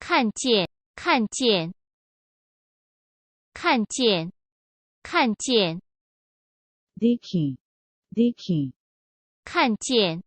看见，看见，看见，看见， देखें, देखें, 看见，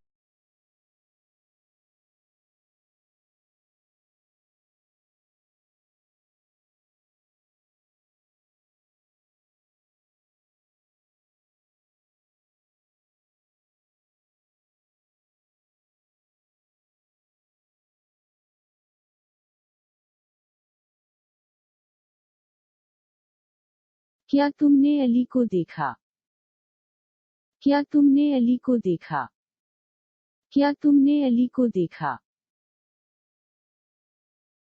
क्या तुमने अली को देखा? क्या तुमने अली को देखा? क्या तुमने अली को देखा?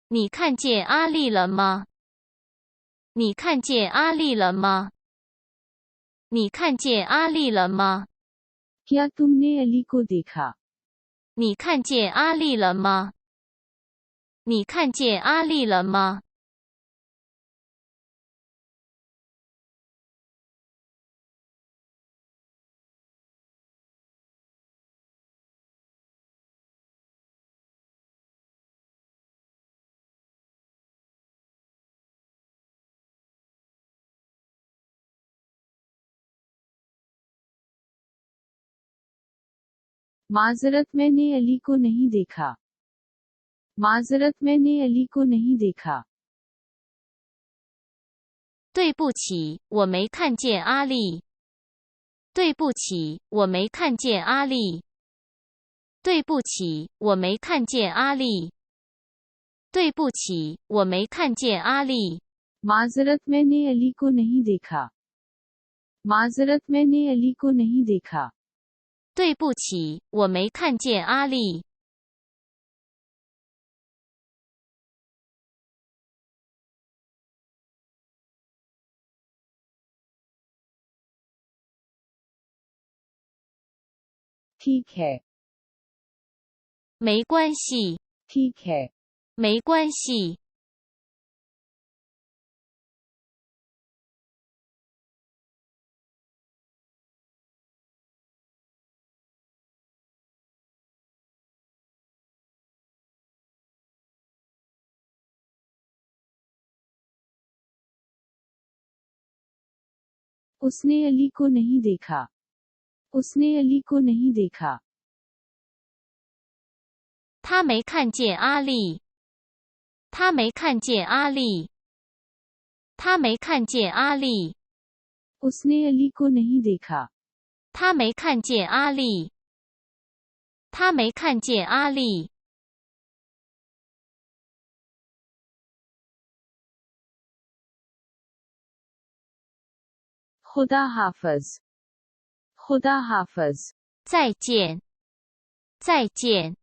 你看见阿丽了吗？你看见阿丽了吗？你看见阿丽了吗？ क्या तुमने अली को देखा? 你看见阿丽了吗？你看见阿丽了吗？ माजरत मैंने अली को नहीं देखा. माजरत मैंने अली को नहीं देखा. 对不起，我没看见阿丽。对不起，我没看见阿丽。对不起，我没看见阿丽。对不起，我没看见阿丽。 माजरत मैंने अली को नहीं देखा. माजरत मैंने अली को नहीं देखा. 对不起，我没看见阿丽。 ठीक है. 没关系， ठीक है. 没关系。 उसने अली को नहीं देखा. उसने अली को नहीं देखा. 他没看见阿丽。他没看见阿丽。他没看见阿丽。 उसने अली को नहीं देखा. 他没看见阿丽。他没看见阿丽。 खुदा हाफिज. खुदा हाफिज. 再见，再见。